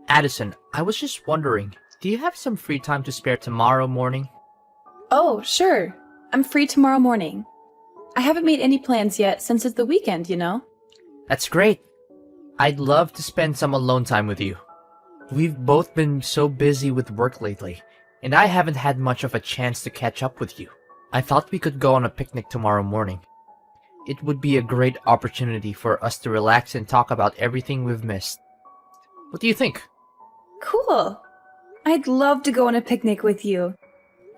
Addison, I was just wondering, do you have some free time to spare tomorrow morning? Oh, sure. I'm free tomorrow morning. I haven't made any plans yet since it's the weekend, you know? That's great. I'd love to spend some alone time with you. We've both been so busy with work lately, and I haven't had much of a chance to catch up with you. I thought we could go on a picnic tomorrow morning. It would be a great opportunity for us to relax and talk about everything we've missed. What do you think? Cool. I'd love to go on a picnic with you.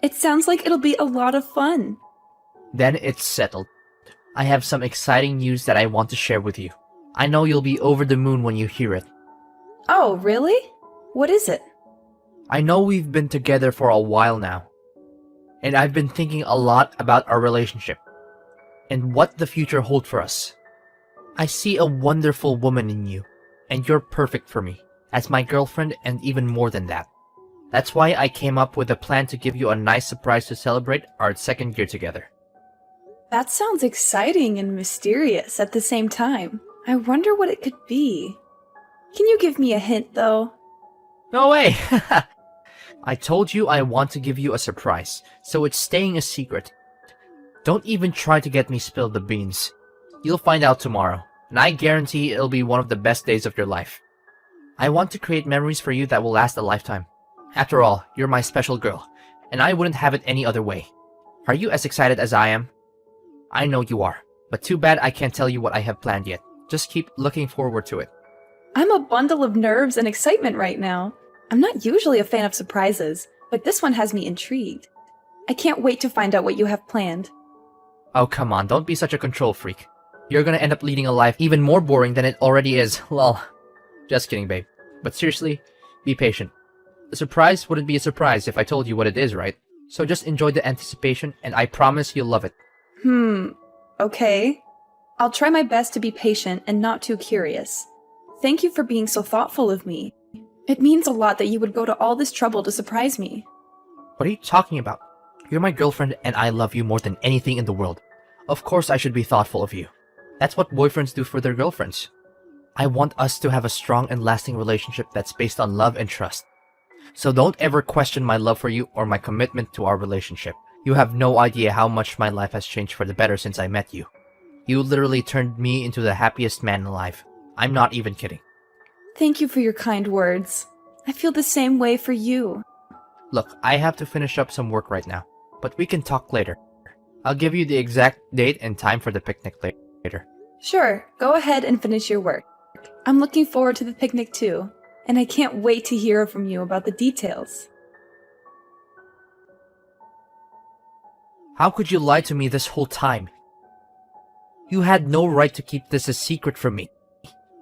It sounds like it'll be a lot of fun. Then it's settled. I have some exciting news that I want to share with you. I know you'll be over the moon when you hear it. Oh, really? What is it? I know we've been together for a while now, and I've been thinking a lot about our relationship and what the future holds for us. I see a wonderful woman in you, and you're perfect for me, as my girlfriend and even more than that. That's why I came up with a plan to give you a nice surprise to celebrate our second year together. That sounds exciting and mysterious at the same time. I wonder what it could be. Can you give me a hint, though? No way! I told you I want to give you a surprise, so it's staying a secret. Don't even try to get me spilled the beans. You'll find out tomorrow, and I guarantee it'll be one of the best days of your life. I want to create memories for you that will last a lifetime. After all, you're my special girl, and I wouldn't have it any other way. Are you as excited as I am? I know you are, but too bad I can't tell you what I have planned yet. Just keep looking forward to it. I'm a bundle of nerves and excitement right now. I'm not usually a fan of surprises, but this one has me intrigued. I can't wait to find out what you have planned. Oh, come on, don't be such a control freak. You're gonna end up leading a life even more boring than it already is. Lol. Just kidding, babe. But seriously, be patient. A surprise wouldn't be a surprise if I told you what it is, right? So just enjoy the anticipation, and I promise you'll love it. Okay. I'll try my best to be patient and not too curious. Thank you for being so thoughtful of me. It means a lot that you would go to all this trouble to surprise me. What are you talking about? You're my girlfriend, and I love you more than anything in the world. Of course I should be thoughtful of you. That's what boyfriends do for their girlfriends. I want us to have a strong and lasting relationship that's based on love and trust. So don't ever question my love for you or my commitment to our relationship. You have no idea how much my life has changed for the better since I met you. You literally turned me into the happiest man alive. I'm not even kidding. Thank you for your kind words. I feel the same way for you. Look, I have to finish up some work right now, but we can talk later. I'll give you the exact date and time for the picnic later. Sure, go ahead and finish your work. I'm looking forward to the picnic too, and I can't wait to hear from you about the details. How could you lie to me this whole time? You had no right to keep this a secret from me.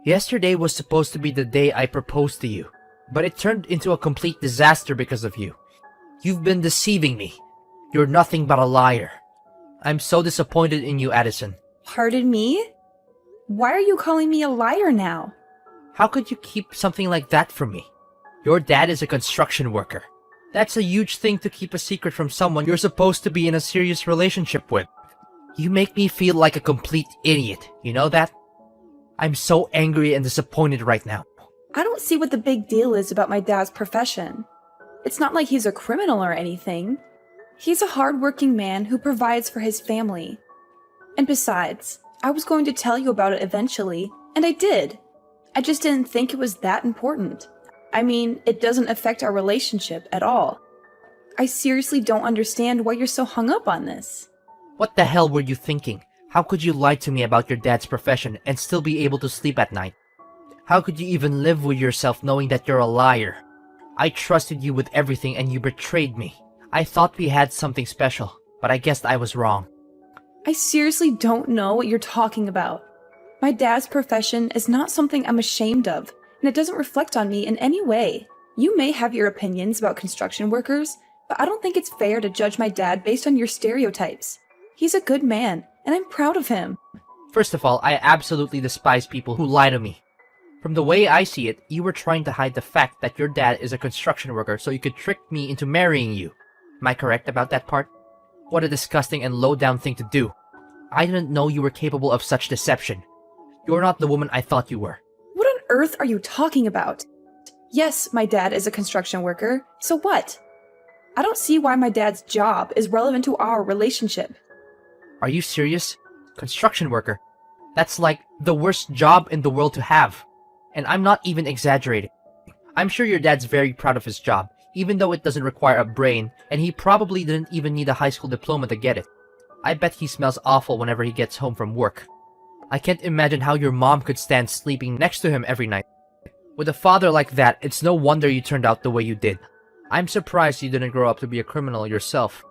Yesterday was supposed to be the day I proposed to you, but it turned into a complete disaster because of you. You've been deceiving me. You're nothing but a liar. I'm so disappointed in you, Addison. Pardon me? Why are you calling me a liar now? How could you keep something like that from me? Your dad is a construction worker. That's a huge thing to keep a secret from someone you're supposed to be in a serious relationship with. You make me feel like a complete idiot, you know that? I'm so angry and disappointed right now. I don't see what the big deal is about my dad's profession. It's not like he's a criminal or anything. He's a hardworking man who provides for his family. And besides, I was going to tell you about it eventually, and I did. I just didn't think it was that important. I mean, it doesn't affect our relationship at all. I seriously don't understand why you're so hung up on this. What the hell were you thinking? How could you lie to me about your dad's profession and still be able to sleep at night? How could you even live with yourself knowing that you're a liar? I trusted you with everything and you betrayed me. I thought we had something special, but I guess I was wrong. I seriously don't know what you're talking about. My dad's profession is not something I'm ashamed of, and it doesn't reflect on me in any way. You may have your opinions about construction workers, but I don't think it's fair to judge my dad based on your stereotypes. He's a good man, and I'm proud of him. First of all, I absolutely despise people who lie to me. From the way I see it, you were trying to hide the fact that your dad is a construction worker so you could trick me into marrying you. Am I correct about that part? What a disgusting and low-down thing to do. I didn't know you were capable of such deception. You're not the woman I thought you were. What on earth are you talking about? Yes, my dad is a construction worker, so what? I don't see why my dad's job is relevant to our relationship. Are you serious? Construction worker. That's like the worst job in the world to have. And I'm not even exaggerating. I'm sure your dad's very proud of his job, even though it doesn't require a brain, and he probably didn't even need a high school diploma to get it. I bet he smells awful whenever he gets home from work. I can't imagine how your mom could stand sleeping next to him every night. With a father like that, it's no wonder you turned out the way you did. I'm surprised you didn't grow up to be a criminal yourself.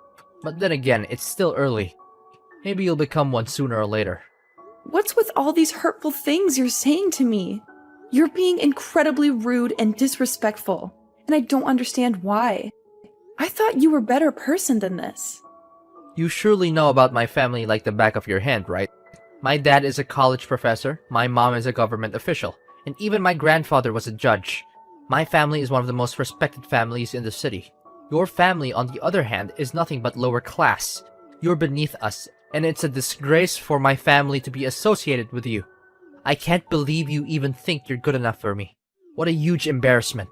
But then again, it's still early. Maybe you'll become one sooner or later. What's with all these hurtful things you're saying to me? You're being incredibly rude and disrespectful, and I don't understand why. I thought you were a better person than this. You surely know about my family like the back of your hand, right? My dad is a college professor, my mom is a government official, and even my grandfather was a judge. My family is one of the most respected families in the city. Your family, on the other hand, is nothing but lower class. You're beneath us, and it's a disgrace for my family to be associated with you. I can't believe you even think you're good enough for me. What a huge embarrassment.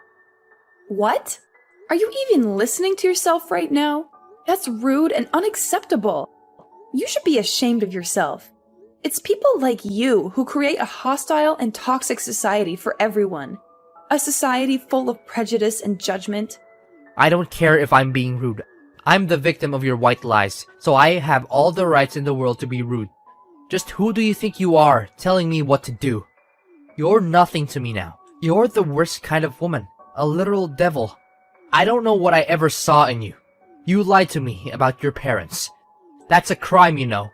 What? Are you even listening to yourself right now? That's rude and unacceptable. You should be ashamed of yourself. It's people like you who create a hostile and toxic society for everyone. A society full of prejudice and judgment. I don't care if I'm being rude. I'm the victim of your white lies, so I have all the rights in the world to be rude. Just who do you think you are, telling me what to do? You're nothing to me now. You're the worst kind of woman. A literal devil. I don't know what I ever saw in you. You lied to me about your parents. That's a crime, you know.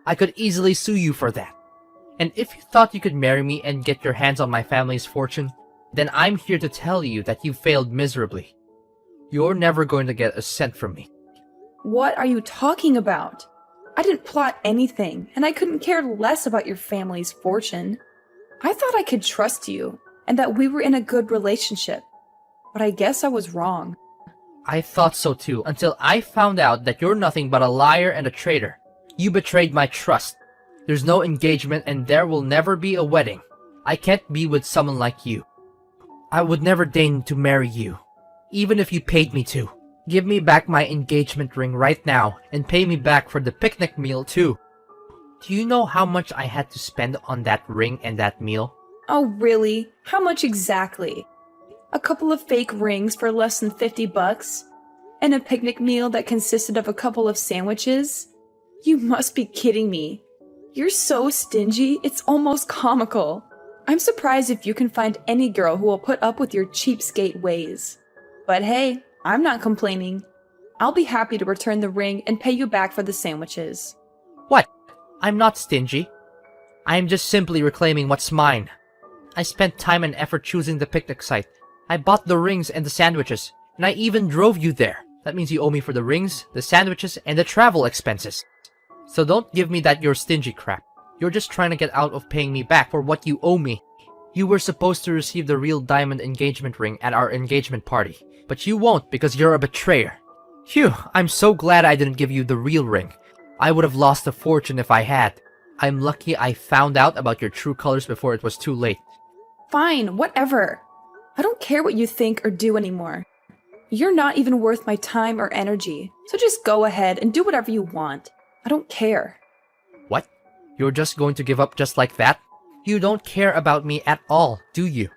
I could easily sue you for that. And if you thought you could marry me and get your hands on my family's fortune, then I'm here to tell you that you failed miserably. You're never going to get a cent from me. What are you talking about? I didn't plot anything, and I couldn't care less about your family's fortune. I thought I could trust you, and that we were in a good relationship. But I guess I was wrong. I thought so too, until I found out that you're nothing but a liar and a traitor. You betrayed my trust. There's no engagement and there will never be a wedding. I can't be with someone like you. I would never deign to marry you, even if you paid me to. Give me back my engagement ring right now, and pay me back for the picnic meal too. Do you know how much I had to spend on that ring and that meal? Oh, really? How much exactly? A couple of fake rings for less than $50? And a picnic meal that consisted of a couple of sandwiches? You must be kidding me. You're so stingy, it's almost comical. I'm surprised if you can find any girl who will put up with your cheapskate ways. But hey, I'm not complaining. I'll be happy to return the ring and pay you back for the sandwiches. What? I'm not stingy. I'm just simply reclaiming what's mine. I spent time and effort choosing the picnic site. I bought the rings and the sandwiches, and I even drove you there. That means you owe me for the rings, the sandwiches, and the travel expenses. So don't give me that you're stingy crap. You're just trying to get out of paying me back for what you owe me. You were supposed to receive the real diamond engagement ring at our engagement party, but you won't because you're a betrayer. Phew, I'm so glad I didn't give you the real ring. I would have lost a fortune if I had. I'm lucky I found out about your true colors before it was too late. Fine, whatever. I don't care what you think or do anymore. You're not even worth my time or energy, so just go ahead and do whatever you want. I don't care. What? You're just going to give up just like that? You don't care about me at all, do you?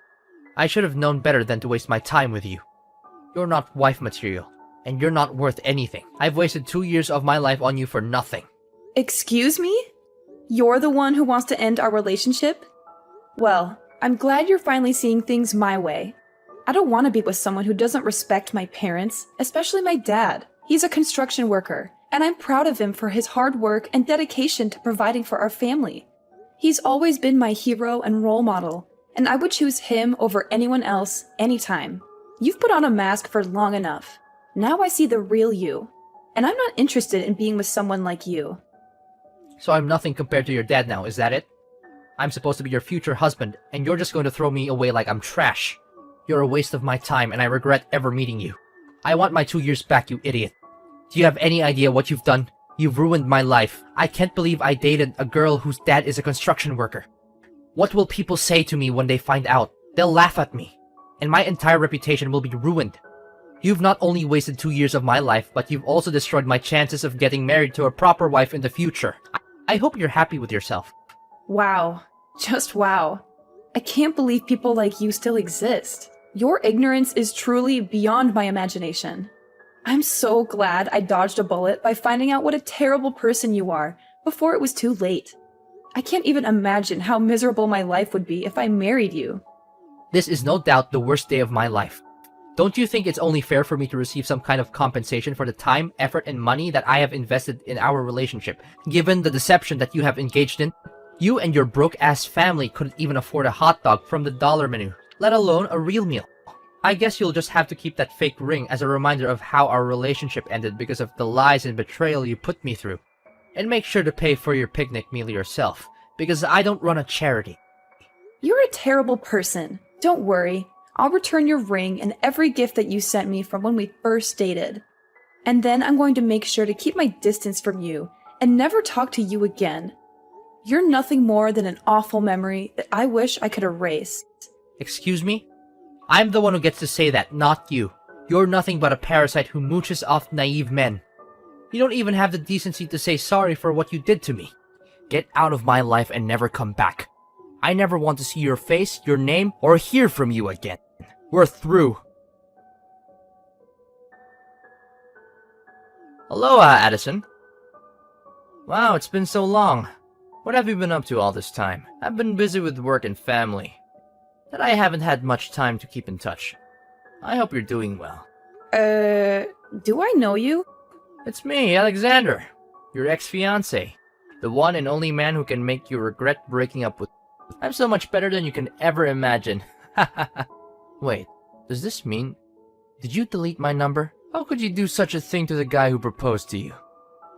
I should have known better than to waste my time with you. You're not wife material, and you're not worth anything. I've wasted 2 years of my life on you for nothing. Excuse me? You're the one who wants to end our relationship? Well, I'm glad you're finally seeing things my way. I don't want to be with someone who doesn't respect my parents, especially my dad. He's a construction worker, and I'm proud of him for his hard work and dedication to providing for our family. He's always been my hero and role model, and I would choose him over anyone else anytime. You've put on a mask for long enough. Now I see the real you, and I'm not interested in being with someone like you. So I'm nothing compared to your dad now, is that it? I'm supposed to be your future husband, and you're just going to throw me away like I'm trash. You're a waste of my time, and I regret ever meeting you. I want my 2 years back, you idiot. Do you have any idea what you've done? You've ruined my life. I can't believe I dated a girl whose dad is a construction worker. What will people say to me when they find out? They'll laugh at me. and my entire reputation will be ruined. You've not only wasted 2 years of my life, but you've also destroyed my chances of getting married to a proper wife in the future. I hope you're happy with yourself. Wow. Just wow. I can't believe people like you still exist. Your ignorance is truly beyond my imagination. I'm so glad I dodged a bullet by finding out what a terrible person you are before it was too late. I can't even imagine how miserable my life would be if I married you. This is no doubt the worst day of my life. Don't you think it's only fair for me to receive some kind of compensation for the time, effort, and money that I have invested in our relationship, given the deception that you have engaged in? You and your broke-ass family couldn't even afford a hot dog from the dollar menu, let alone a real meal. I guess you'll just have to keep that fake ring as a reminder of how our relationship ended because of the lies and betrayal you put me through. And make sure to pay for your picnic meal yourself, because I don't run a charity. You're a terrible person. Don't worry. I'll return your ring and every gift that you sent me from when we first dated. And then I'm going to make sure to keep my distance from you and never talk to you again. You're nothing more than an awful memory that I wish I could erase. Excuse me? I'm the one who gets to say that, not you. You're nothing but a parasite who mooches off naive men. You don't even have the decency to say sorry for what you did to me. Get out of my life and never come back. I never want to see your face, your name, or hear from you again. We're through. Aloha, Addison. Wow, it's been so long. What have you been up to all this time? I've been busy with work and family, that I haven't had much time to keep in touch. I hope you're doing well. Do I know you? It's me, Alexander, your ex-fiancé. The one and only man who can make you regret breaking up with. I'm so much better than you can ever imagine. Wait, does this mean... Did you delete my number? How could you do such a thing to the guy who proposed to you?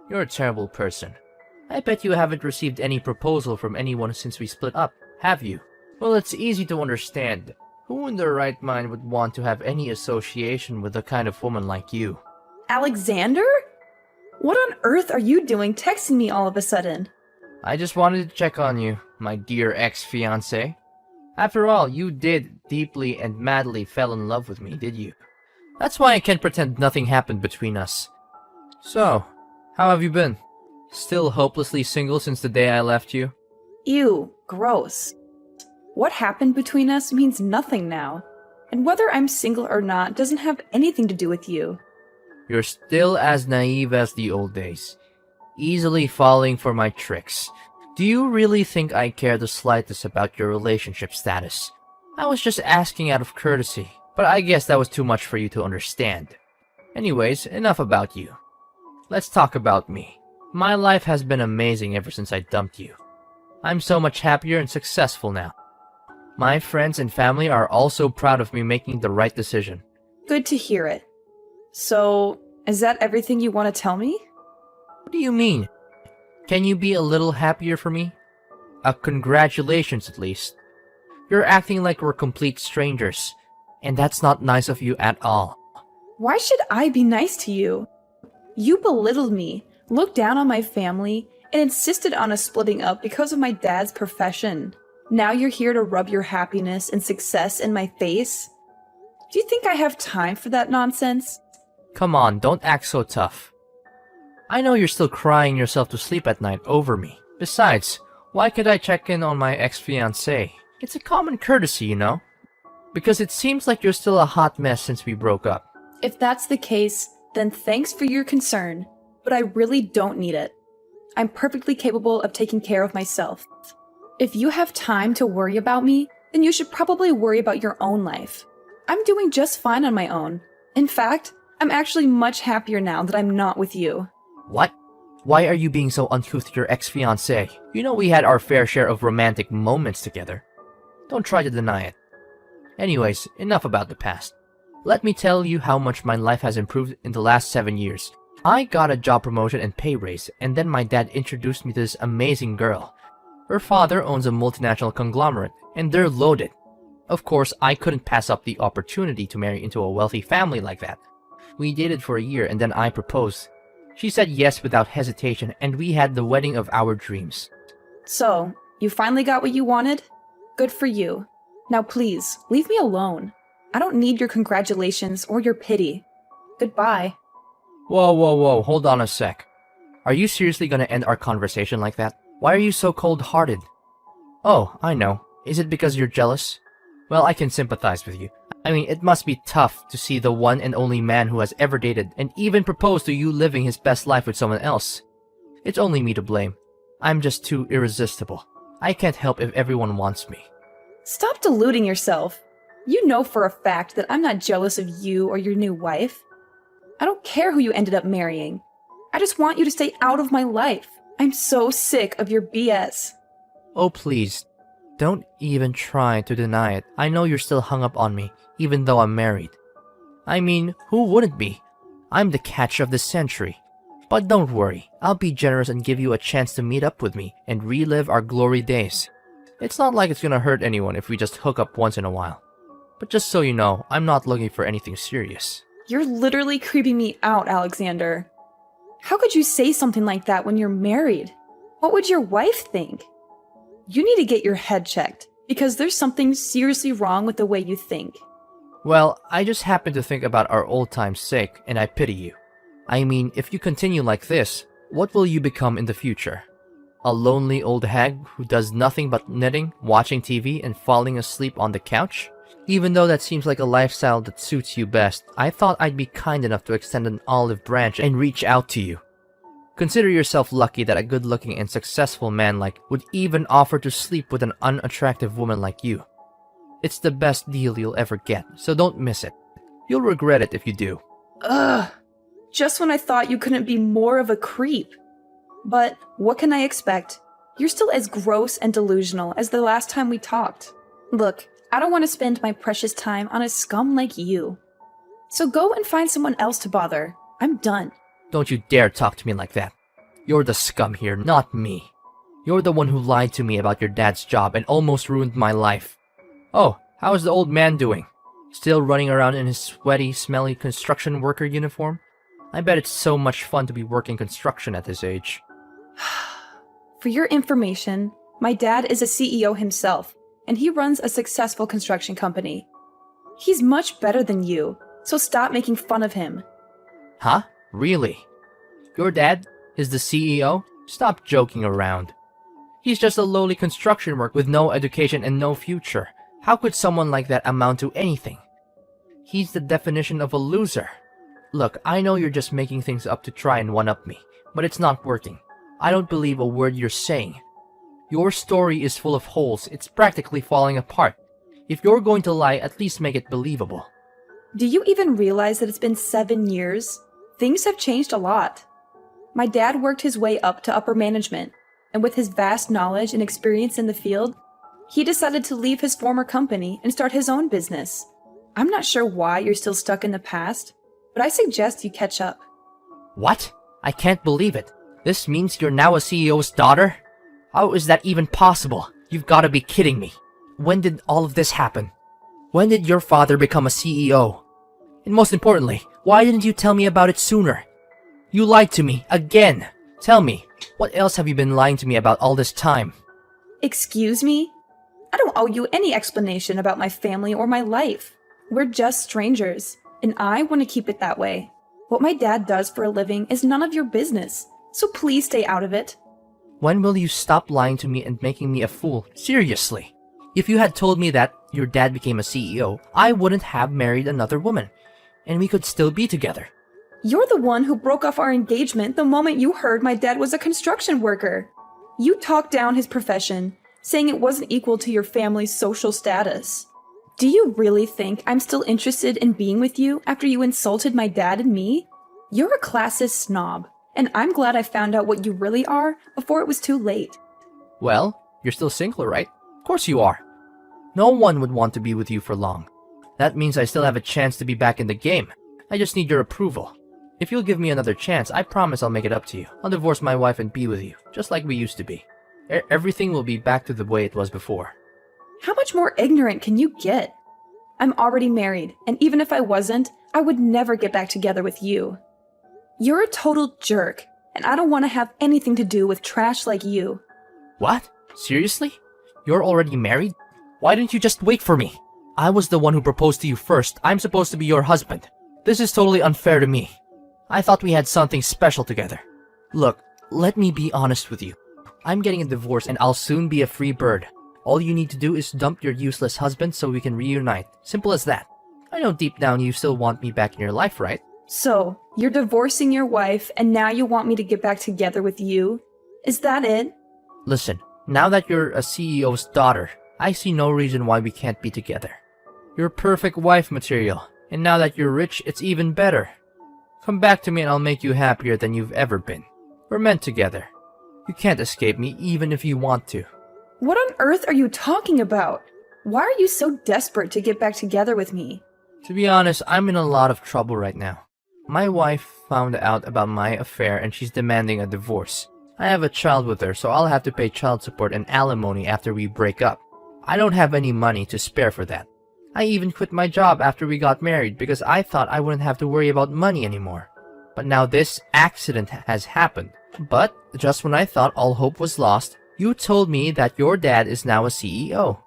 You're a terrible person. I bet you haven't received any proposal from anyone since we split up, have you? Well, it's easy to understand. Who in their right mind would want to have any association with a kind of woman like you? Alexander? What on earth are you doing texting me all of a sudden? I just wanted to check on you, my dear ex-fiancé. After all, you did deeply and madly fell in love with me, did you? That's why I can't pretend nothing happened between us. So, how have you been? Still hopelessly single since the day I left you? Ew, gross. What happened between us means nothing now. And whether I'm single or not doesn't have anything to do with you. You're still as naive as the old days, easily falling for my tricks. Do you really think I care the slightest about your relationship status? I was just asking out of courtesy, but I guess that was too much for you to understand. Anyways, enough about you. Let's talk about me. My life has been amazing ever since I dumped you. I'm so much happier and successful now. My friends and family are also proud of me making the right decision. Good to hear it. So, is that everything you want to tell me? What do you mean? Can you be a little happier for me? Congratulations at least. You're acting like we're complete strangers, and that's not nice of you at all. Why should I be nice to you? You belittled me, looked down on my family, and insisted on us splitting up because of my dad's profession. Now you're here to rub your happiness and success in my face? Do you think I have time for that nonsense? Come on, don't act so tough. I know you're still crying yourself to sleep at night over me. Besides, why could I check in on my ex-fiancé? It's a common courtesy, you know? Because it seems like you're still a hot mess since we broke up. If that's the case, then thanks for your concern, but I really don't need it. I'm perfectly capable of taking care of myself. If you have time to worry about me, then you should probably worry about your own life. I'm doing just fine on my own. In fact, I'm actually much happier now that I'm not with you. What? Why are you being so uncouth to your ex-fiancé? You know we had our fair share of romantic moments together. Don't try to deny it. Anyways, enough about the past. Let me tell you how much my life has improved in the last 7 years. I got a job promotion and pay raise, and then my dad introduced me to this amazing girl. Her father owns a multinational conglomerate, and they're loaded. Of course, I couldn't pass up the opportunity to marry into a wealthy family like that. We dated for a year and then I proposed. She said yes without hesitation, and we had the wedding of our dreams. So, you finally got what you wanted? Good for you. Now please, leave me alone. I don't need your congratulations or your pity. Goodbye. Whoa, hold on a sec. Are you seriously gonna end our conversation like that? Why are you so cold-hearted? Oh, I know. Is it because you're jealous? Well, I can sympathize with you. I mean, it must be tough to see the one and only man who has ever dated and even proposed to you living his best life with someone else. It's only me to blame. I'm just too irresistible. I can't help if everyone wants me. Stop deluding yourself. You know for a fact that I'm not jealous of you or your new wife. I don't care who you ended up marrying. I just want you to stay out of my life. I'm so sick of your BS. Oh, please. Don't even try to deny it. I know you're still hung up on me, even though I'm married. I mean, who wouldn't be? I'm the catch of the century. But don't worry, I'll be generous and give you a chance to meet up with me and relive our glory days. It's not like it's gonna hurt anyone if we just hook up once in a while. But just so you know, I'm not looking for anything serious. You're literally creeping me out, Alexander. How could you say something like that when you're married? What would your wife think? You need to get your head checked, because there's something seriously wrong with the way you think. Well, I just happen to think about our old time's sake, and I pity you. I mean, if you continue like this, what will you become in the future? A lonely old hag who does nothing but knitting, watching TV, and falling asleep on the couch? Even though that seems like a lifestyle that suits you best, I thought I'd be kind enough to extend an olive branch and reach out to you. Consider yourself lucky that a good-looking and successful man would even offer to sleep with an unattractive woman like you. It's the best deal you'll ever get, so don't miss it. You'll regret it if you do. Ugh. Just when I thought you couldn't be more of a creep. But what can I expect? You're still as gross and delusional as the last time we talked. Look, I don't want to spend my precious time on a scum like you. So go and find someone else to bother. I'm done. Don't you dare talk to me like that. You're the scum here, not me. You're the one who lied to me about your dad's job and almost ruined my life. Oh, how is the old man doing? Still running around in his sweaty, smelly construction worker uniform? I bet it's so much fun to be working construction at this age. For your information, my dad is a CEO himself, and he runs a successful construction company. He's much better than you, so stop making fun of him. Huh? Really? Your dad is the CEO? Stop joking around. He's just a lowly construction worker with no education and no future. How could someone like that amount to anything? He's the definition of a loser. Look, I know you're just making things up to try and one-up me, but it's not working. I don't believe a word you're saying. Your story is full of holes. It's practically falling apart. If you're going to lie, at least make it believable. Do you even realize that it's been 7 years? Things have changed a lot. My dad worked his way up to upper management, and with his vast knowledge and experience in the field, he decided to leave his former company and start his own business. I'm not sure why you're still stuck in the past, but I suggest you catch up. What? I can't believe it. This means you're now a CEO's daughter? How is that even possible? You've got to be kidding me. When did all of this happen? When did your father become a CEO? And most importantly, why didn't you tell me about it sooner? You lied to me, again. Tell me, what else have you been lying to me about all this time? Excuse me? I don't owe you any explanation about my family or my life. We're just strangers, and I want to keep it that way. What my dad does for a living is none of your business, so please stay out of it. When will you stop lying to me and making me a fool? Seriously. If you had told me that your dad became a CEO, I wouldn't have married another woman, and we could still be together. You're the one who broke off our engagement the moment you heard my dad was a construction worker. You talked down his profession, saying it wasn't equal to your family's social status. Do you really think I'm still interested in being with you after you insulted my dad and me? You're a classist snob, and I'm glad I found out what you really are before it was too late. Well, you're still single, right? Of course you are. No one would want to be with you for long. That means I still have a chance to be back in the game. I just need your approval. If you'll give me another chance, I promise I'll make it up to you. I'll divorce my wife and be with you, just like we used to be. Everything will be back to the way it was before. How much more ignorant can you get? I'm already married, and even if I wasn't, I would never get back together with you. You're a total jerk, and I don't want to have anything to do with trash like you. What? Seriously? You're already married? Why didn't you just wait for me? I was the one who proposed to you first. I'm supposed to be your husband. This is totally unfair to me. I thought we had something special together. Look, let me be honest with you. I'm getting a divorce and I'll soon be a free bird. All you need to do is dump your useless husband so we can reunite. Simple as that. I know deep down you still want me back in your life, right? So, you're divorcing your wife and now you want me to get back together with you? Is that it? Listen, now that you're a CEO's daughter, I see no reason why we can't be together. You're perfect wife material, and now that you're rich, it's even better. Come back to me and I'll make you happier than you've ever been. We're meant together. You can't escape me even if you want to. What on earth are you talking about? Why are you so desperate to get back together with me? To be honest, I'm in a lot of trouble right now. My wife found out about my affair and she's demanding a divorce. I have a child with her, so I'll have to pay child support and alimony after we break up. I don't have any money to spare for that. I even quit my job after we got married because I thought I wouldn't have to worry about money anymore. But now this accident has happened. But just when I thought all hope was lost, you told me that your dad is now a CEO.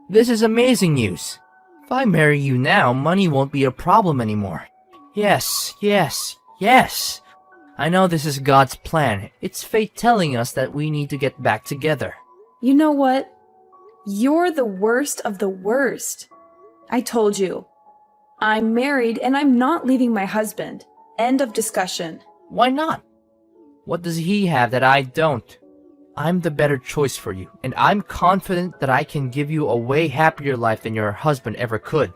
This is amazing news. If I marry you now, money won't be a problem anymore. Yes, yes, yes. I know this is God's plan. It's fate telling us that we need to get back together. You know what? You're the worst of the worst. I told you. I'm married and I'm not leaving my husband. End of discussion. Why not? What does he have that I don't? I'm the better choice for you, and I'm confident that I can give you a way happier life than your husband ever could.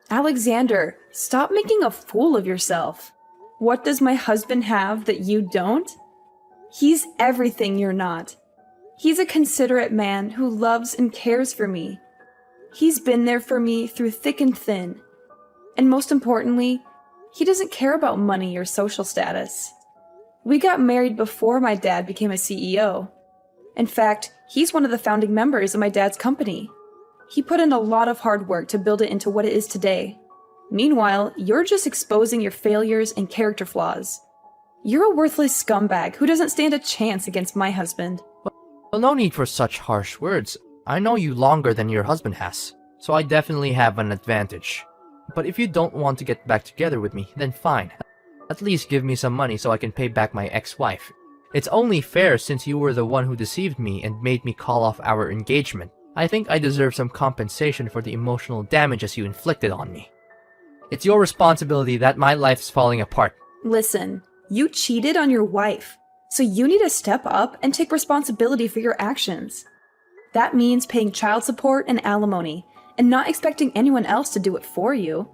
Alexander, stop making a fool of yourself. What does my husband have that you don't? He's everything you're not. He's a considerate man who loves and cares for me. He's been there for me through thick and thin. And most importantly, he doesn't care about money or social status. We got married before my dad became a CEO. In fact, he's one of the founding members of my dad's company. He put in a lot of hard work to build it into what it is today. Meanwhile, you're just exposing your failures and character flaws. You're a worthless scumbag who doesn't stand a chance against my husband. Well, no need for such harsh words. I know you longer than your husband has, so I definitely have an advantage. But if you don't want to get back together with me, then fine. At least give me some money so I can pay back my ex-wife. It's only fair since you were the one who deceived me and made me call off our engagement. I think I deserve some compensation for the emotional damages you inflicted on me. It's your responsibility that my life's falling apart. Listen, you cheated on your wife, so you need to step up and take responsibility for your actions. That means paying child support and alimony, and not expecting anyone else to do it for you.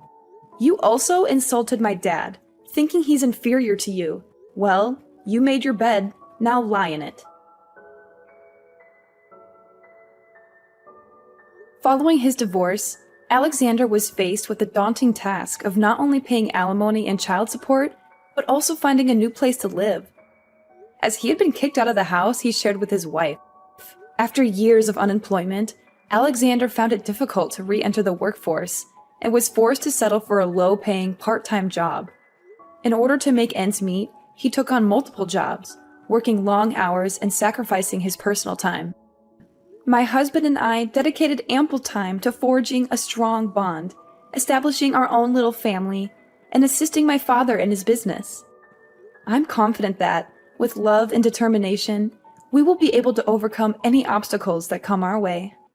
You also insulted my dad, thinking he's inferior to you. Well, you made your bed, now lie in it. Following his divorce, Alexander was faced with the daunting task of not only paying alimony and child support, but also finding a new place to live. As he had been kicked out of the house he shared with his wife. After years of unemployment, Alexander found it difficult to re-enter the workforce and was forced to settle for a low-paying part-time job. In order to make ends meet, he took on multiple jobs, working long hours and sacrificing his personal time. My husband and I dedicated ample time to forging a strong bond, establishing our own little family, and assisting my father in his business. I'm confident that, with love and determination, we will be able to overcome any obstacles that come our way.